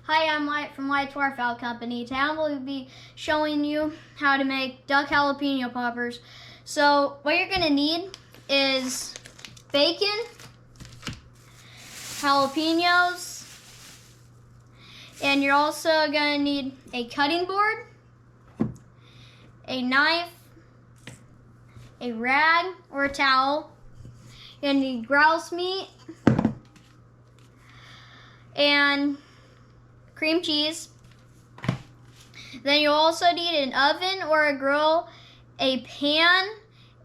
Hi, I'm Wyatt from Wyatt's Waterfowl Company. Today I will be showing you how to make duck jalapeno poppers. So what you're going to need is bacon, jalapenos, and you're also going to need a cutting board, a knife, a rag or a towel, you're going to need grouse meat, and cream cheese. Then you'll also need an oven or a grill, a pan,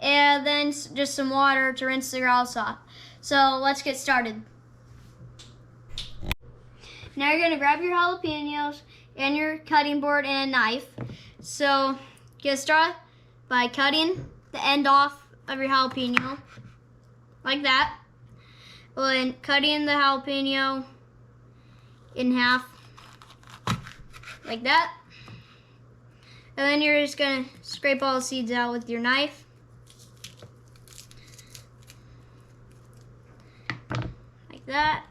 and then just some water to rinse the grouse off. So let's get started. Now you're gonna grab your jalapenos and your cutting board and a knife. So get started by cutting the end off of your jalapeno, like that. And cutting the jalapeno in half, like that. And then you're just gonna scrape all the seeds out with your knife. Like that.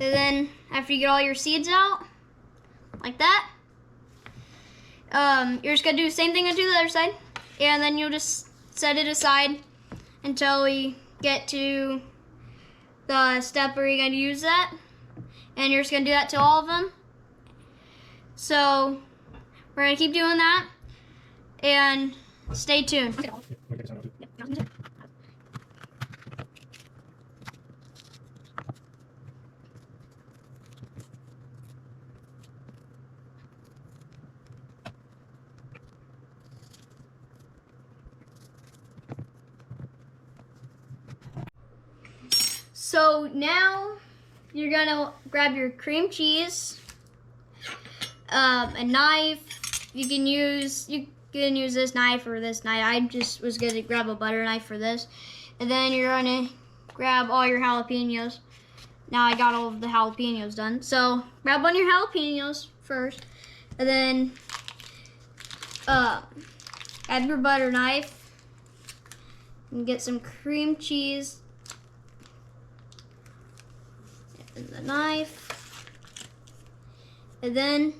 And then after you get all your seeds out, like that, you're just gonna do the same thing and do the other side. And then you'll just set it aside until we get to the step where you're gonna use that. And you're just gonna do that to all of them. So we're gonna keep doing that and stay tuned. So now you're gonna grab your cream cheese, a knife. You can use this knife or this knife. I just was gonna grab a butter knife for this. And then you're gonna grab all your jalapenos. Now I got all of the jalapenos done. So grab one of your jalapenos first, and then add your butter knife and get some cream cheese. And the knife, and then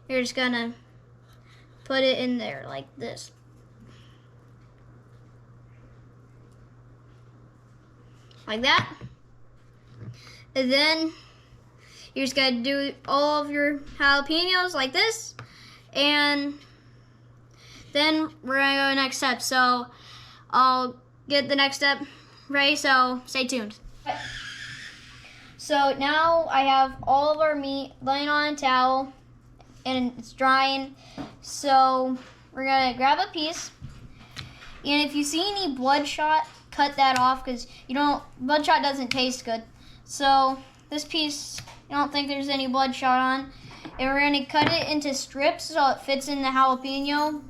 you're just gonna put it in there like this. Like that. And then you're just gonna do all of your jalapenos like this, and then we're gonna go to the next step. So I'll get the next step ready, so stay tuned. So now I have all of our meat laying on a towel and it's drying. So we're gonna grab a piece, and if you see any bloodshot, cut that off, because bloodshot doesn't taste good. So this piece, I don't think there's any bloodshot on, and we're gonna cut it into strips so it fits in the jalapeno.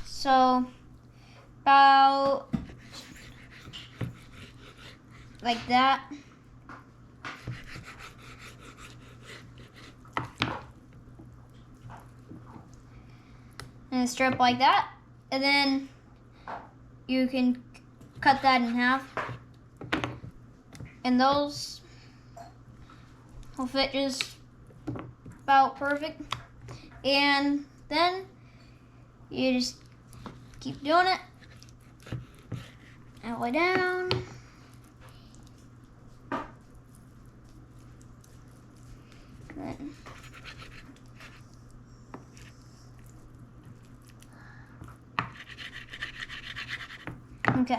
So about like that. And a strip like that. And then you can cut that in half. And those will fit just about perfect. And then you just keep doing it. All the way down. Okay.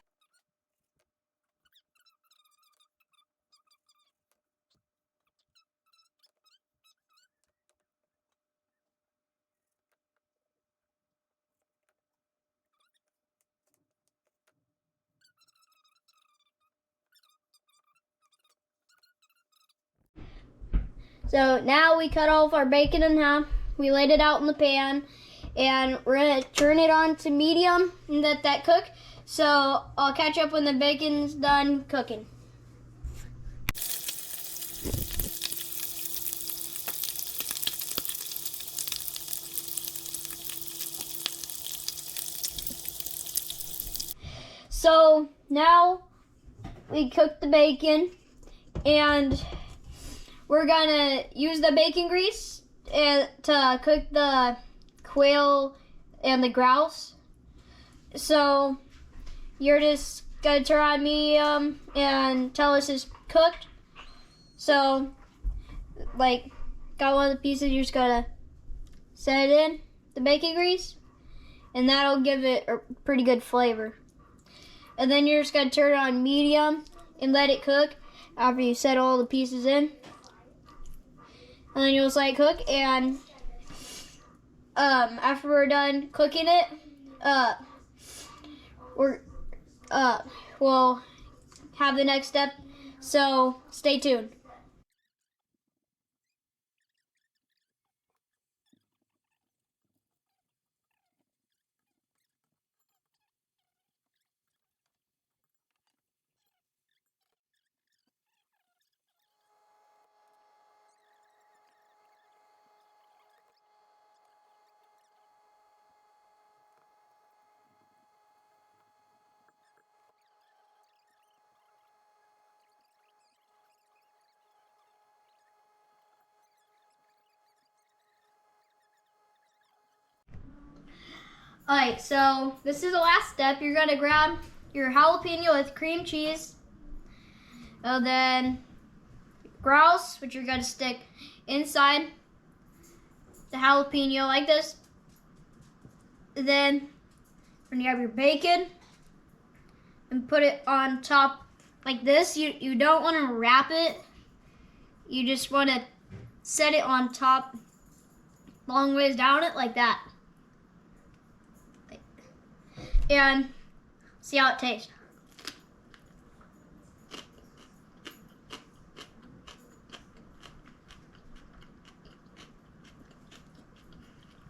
So now we cut all of our bacon in half. We laid it out in the pan, and we're gonna turn it on to medium and let that cook. So I'll catch up when the bacon's done cooking. So now we cooked the bacon, and we're gonna use the bacon grease to cook the quail and the grouse. So you're just gonna turn on medium and tell us it's cooked. So, like, got one of the pieces, you're just gonna set it in the bacon grease, and that'll give it a pretty good flavor. And then you're just gonna turn it on medium and let it cook after you set all the pieces in. And then you'll just let it cook, and after we're done cooking it, we'll have the next step, so stay tuned. Alright, so this is the last step. You're gonna grab your jalapeno with cream cheese, and then grouse, which you're gonna stick inside the jalapeno like this. And then you're gonna grab your bacon and put it on top like this. You don't want to wrap it. You just want to set it on top, long ways down it like that. And see how it tastes.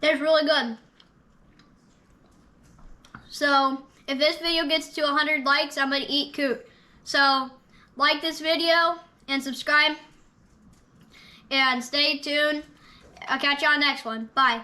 Tastes really good. So if this video gets to 100 likes, I'm gonna eat coot. So like this video and subscribe, and stay tuned. I'll catch you on the next one. Bye.